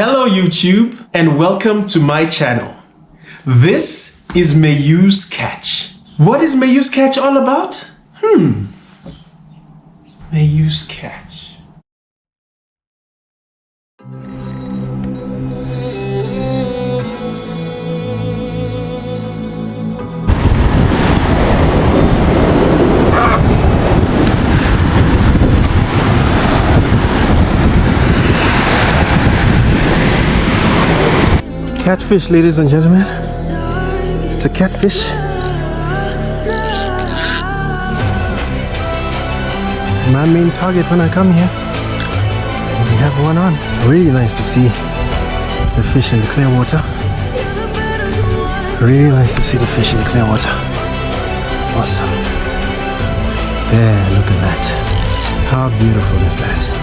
Hello YouTube and welcome to my channel. This is Mayoo's Catch. What is Mayoo's Catch all about? Mayoo's Catch. Catfish, ladies and gentlemen. It's a catfish. My main target when I come here. We have one on. It's really nice to see the fish in the clear water. Really nice to see the fish in the clear water. Awesome. There, look at that. How beautiful is that?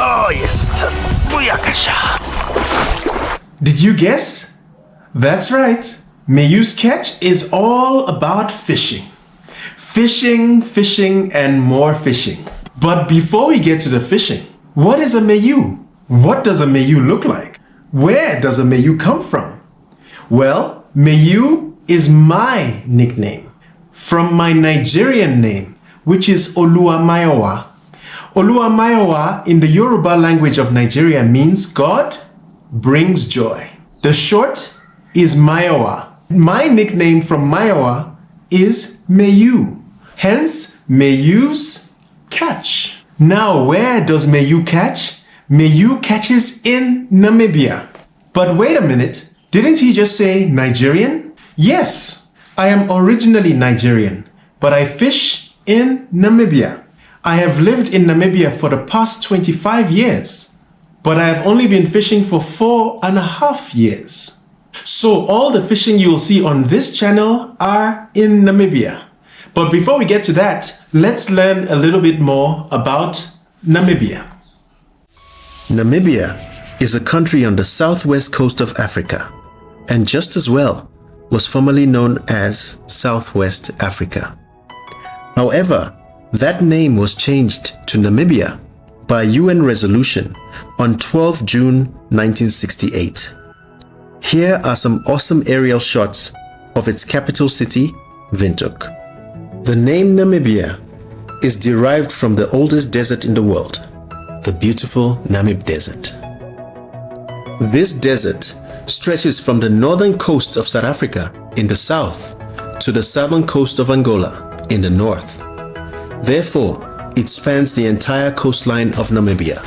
Oh yes, booyakasha. Did you guess? That's right. Mayoo's Catch is all about fishing. Fishing, and more fishing. But before we get to the fishing, what is a Mayoo? What does a Mayoo look like? Where does a Mayoo come from? Well, Mayoo is my nickname from my Nigerian name, which is Oluwamayowa. Oluwamayowa in the Yoruba language of Nigeria means God brings joy. The short is Mayowa. My nickname from Mayowa is Mayoo. Hence, Mayoo's Catch. Now, where does Mayoo catch? Mayoo catches in Namibia. But wait a minute, didn't he just say Nigerian? Yes, I am originally Nigerian, but I fish in Namibia. I have lived in Namibia for the past 25 years, but I have only been fishing for 4.5 years. So all the fishing you will see on this channel are in Namibia. But before we get to that, let's learn a little bit more about Namibia. Namibia is a country on the southwest coast of Africa, and just as well was formerly known as Southwest Africa. However, that name was changed to Namibia by UN resolution on 12 June 1968. Here are some awesome aerial shots of its capital city, Windhoek. The name Namibia is derived from the oldest desert in the world, the beautiful Namib Desert. This desert stretches from the northern coast of South Africa in the south to the southern coast of Angola in the north. Therefore, it spans the entire coastline of Namibia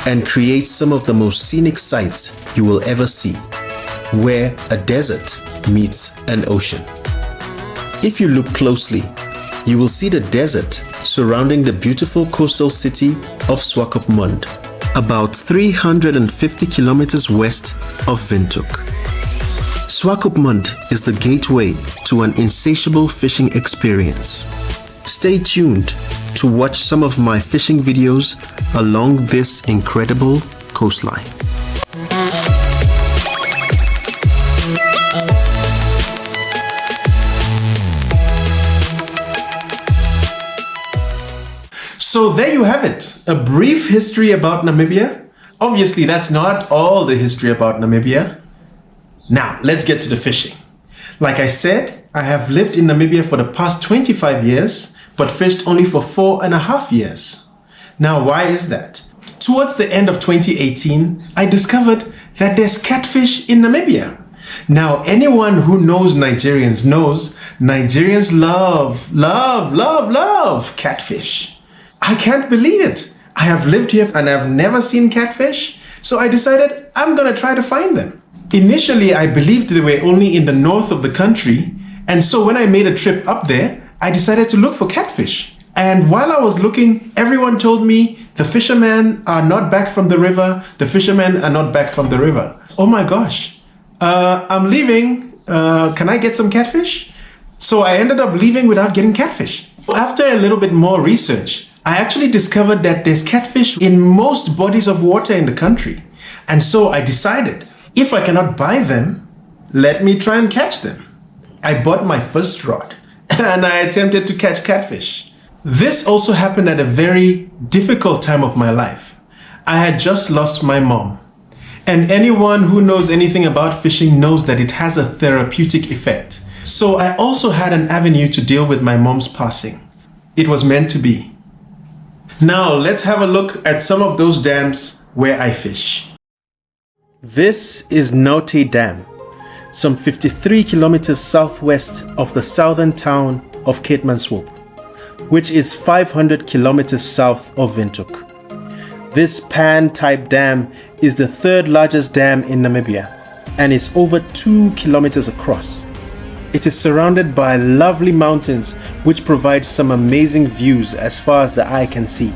and creates some of the most scenic sights you will ever see, where a desert meets an ocean. If you look closely, you will see the desert surrounding the beautiful coastal city of Swakopmund, about 350 kilometers west of Windhoek. Swakopmund is the gateway to an insatiable fishing experience. Stay tuned to watch some of my fishing videos along this incredible coastline. So there you have it, a brief history about Namibia. Obviously, that's not all the history about Namibia. Now, let's get to the fishing. Like I said, I have lived in Namibia for the past 25 years, but fished only for 4.5 years. Now, why is that? Towards the end of 2018, I discovered that there's catfish in Namibia. Now, anyone who knows Nigerians knows Nigerians love catfish. I can't believe it. I have lived here and I've never seen catfish, so I decided I'm gonna try to find them. Initially, I believed they were only in the north of the country, and so when I made a trip up there, I decided to look for catfish. And while I was looking, everyone told me The fishermen are not back from the river. The fishermen are not back from the river. Oh my gosh. I'm leaving. Can I get some catfish? So I ended up leaving without getting catfish. After a little bit more research, I actually discovered that there's catfish in most bodies of water in the country. And so I decided, if I cannot buy them, let me try and catch them. I bought my first rod and I attempted to catch catfish. This also happened at a very difficult time of my life. I had just lost my mom. And anyone who knows anything about fishing knows that it has a therapeutic effect. So I also had an avenue to deal with my mom's passing. It was meant to be. Now let's have a look at some of those dams where I fish. This is Naute Dam, some 53 kilometers southwest of the southern town of Keetmanshoop, which is 500 kilometers south of Windhoek. This pan-type dam is the third largest dam in Namibia and is over 2 kilometers across. It is surrounded by lovely mountains which provide some amazing views as far as the eye can see,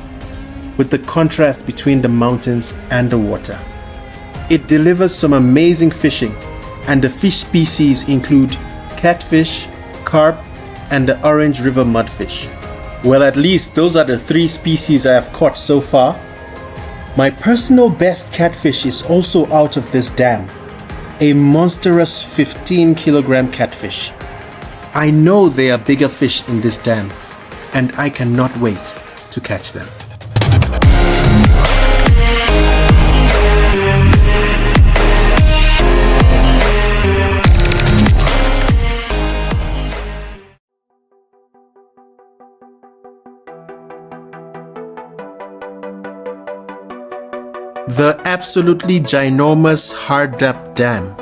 with the contrast between the mountains and the water. It delivers some amazing fishing, and the fish species include catfish, carp, and the Orange River mudfish. Well, at least those are the 3 species I have caught so far. My personal best catfish is also out of this dam, a monstrous 15 kilogram catfish. I know there are bigger fish in this dam, and I cannot wait to catch them. The absolutely ginormous Hardap Dam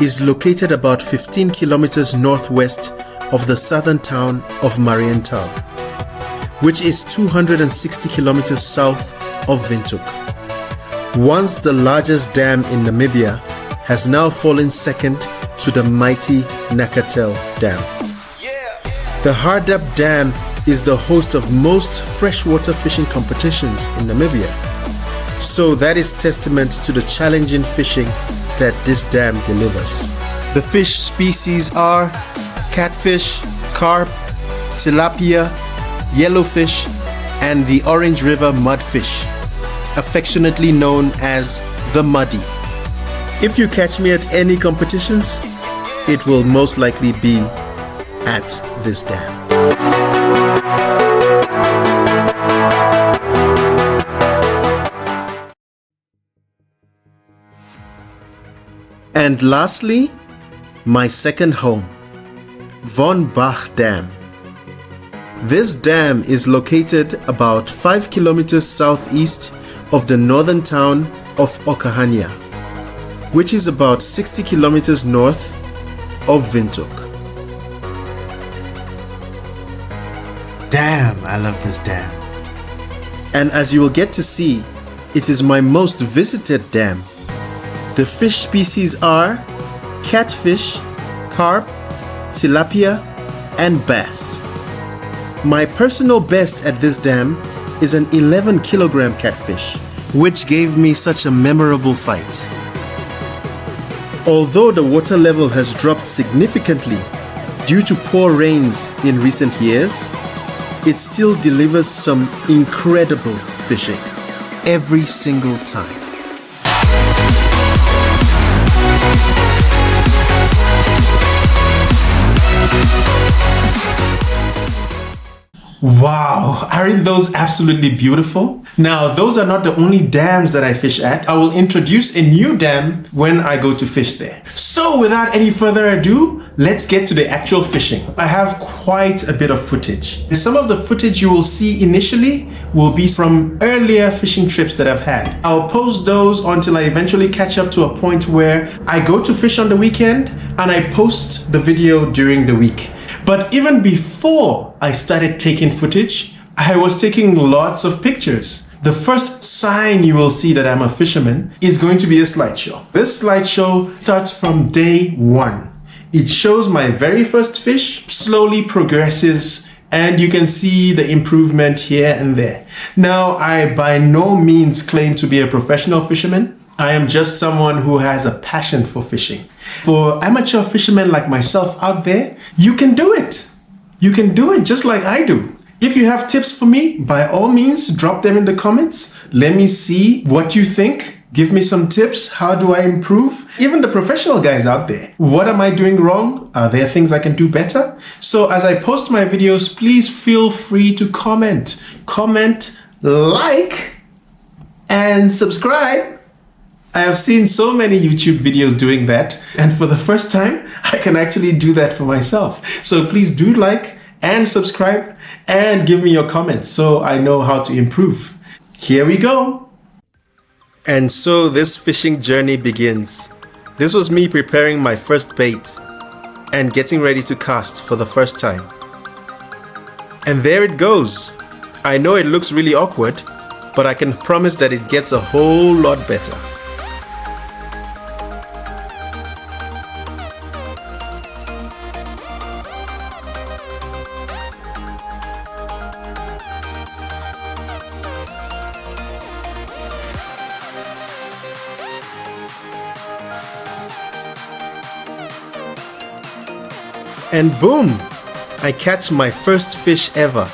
is located about 15 kilometers northwest of the southern town of Marienthal, which is 260 kilometers south of Windhoek. Once the largest dam in Namibia, has now fallen second to the mighty Nakatel Dam. The Hardap Dam is the host of most freshwater fishing competitions in Namibia. So that is testament to the challenging fishing that this dam delivers. The fish species are catfish, carp, tilapia, yellowfish, and the Orange River mudfish, affectionately known as the Muddy. If you catch me at any competitions, it will most likely be at this dam. And lastly, my second home, Von Bach Dam. This dam is located about 5 kilometers southeast of the northern town of Okahania, which is about 60 kilometers north of Windhoek. Damn, I love this dam. And as you will get to see, it is my most visited dam. The fish species are catfish, carp, tilapia, and bass. My personal best at this dam is an 11 kilogram catfish, which gave me such a memorable fight. Although the water level has dropped significantly due to poor rains in recent years, it still delivers some incredible fishing every single time. Wow, aren't those absolutely beautiful? Now, those are not the only dams that I fish at. I will introduce a new dam when I go to fish there. So without any further ado, let's get to the actual fishing. I have quite a bit of footage. Some of the footage you will see initially will be from earlier fishing trips that I've had. I'll post those until I eventually catch up to a point where I go to fish on the weekend and I post the video during the week. But even before I started taking footage, I was taking lots of pictures. The first sign you will see that I'm a fisherman is going to be a slideshow. This slideshow starts from day 1. It shows my very first fish, slowly progresses and you can see the improvement here and there. Now, I by no means claim to be a professional fisherman. I am just someone who has a passion for fishing. For amateur fishermen like myself out there, you can do it. You can do it just like I do. If you have tips for me, by all means, drop them in the comments. Let me see what you think. Give me some tips. How do I improve? Even the professional guys out there. What am I doing wrong? Are there things I can do better? So as I post my videos, please feel free to comment. Comment, like, and subscribe. I have seen so many YouTube videos doing that. And for the first time, I can actually do that for myself. So please do like and subscribe and give me your comments so I know how to improve. Here we go. And so this fishing journey begins. This was me preparing my first bait and getting ready to cast for the first time. And there it goes. I know it looks really awkward, but I can promise that it gets a whole lot better. And boom! I catch my first fish ever.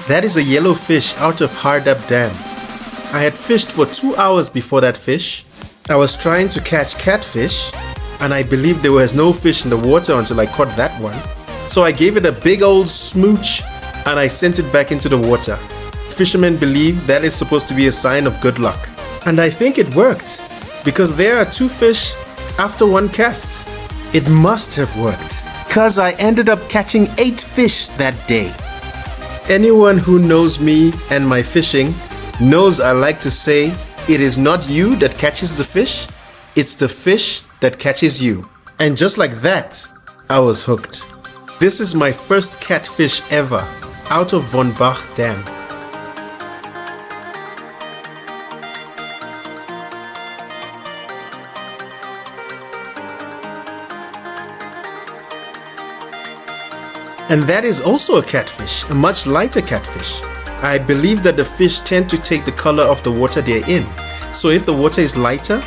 That is a yellow fish out of Hardap Dam. I had fished for 2 hours before that fish. I was trying to catch catfish, and I believed there was no fish in the water until I caught that one. So I gave it a big old smooch and I sent it back into the water. Fishermen believe that is supposed to be a sign of good luck. And I think it worked, because there are 2 fish after 1 cast. It must have worked, because I ended up catching 8 fish that day. Anyone who knows me and my fishing knows I like to say, it is not you that catches the fish, it's the fish that catches you. And just like that, I was hooked. This is my first catfish ever out of Von Bach Dam. And that is also a catfish, a much lighter catfish. I believe that the fish tend to take the color of the water they're in. So if the water is lighter,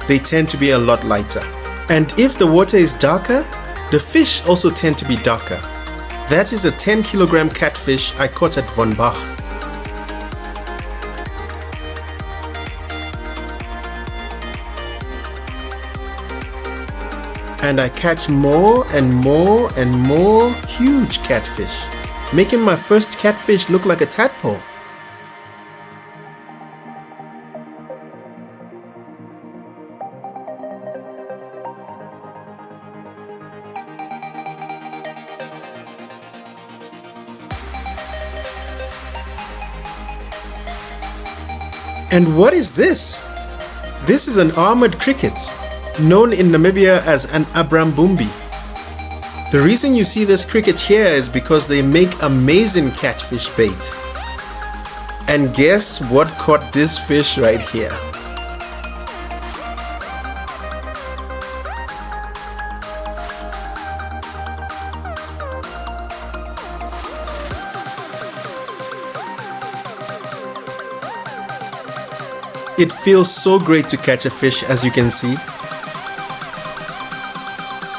they tend to be a lot lighter. And if the water is darker, the fish also tend to be darker. That is a 10 kilogram catfish I caught at Von Bach. And I catch more and more and more huge catfish, making my first catfish look like a tadpole. And what is this? This is an armored cricket, known in Namibia as an Abrambumbi. The reason you see this cricket here is because they make amazing catfish bait. And guess what caught this fish right here? It feels so great to catch a fish, as you can see.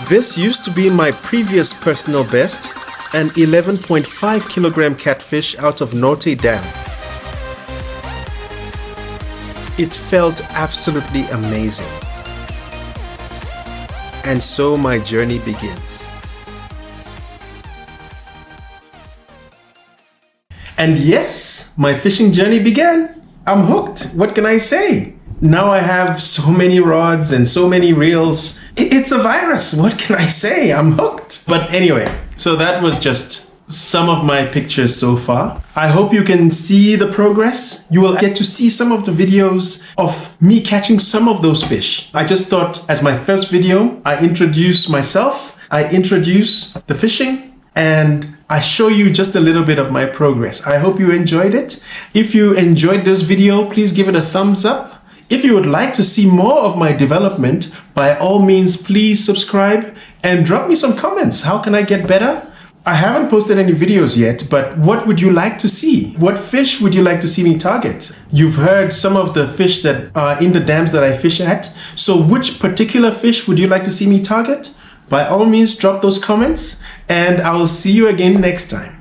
This used to be my previous personal best, an 11.5 kilogram catfish out of Norte Dam. It felt absolutely amazing. And so my journey begins. And yes, my fishing journey began. I'm hooked. What can I say? Now I have so many rods and so many reels. It's a virus. What can I say? I'm hooked. But anyway, so that was just some of my pictures so far. I hope you can see the progress. You will get to see some of the videos of me catching some of those fish. I just thought, as my first video, I introduce myself, I introduce the fishing, and I show you just a little bit of my progress. I hope you enjoyed it. If you enjoyed this video, please give it a thumbs up. If you would like to see more of my development, by all means, please subscribe and drop me some comments. How can I get better? I haven't posted any videos yet, but what would you like to see? What fish would you like to see me target? You've heard some of the fish that are in the dams that I fish at. So which particular fish would you like to see me target? By all means, drop those comments and I will see you again next time.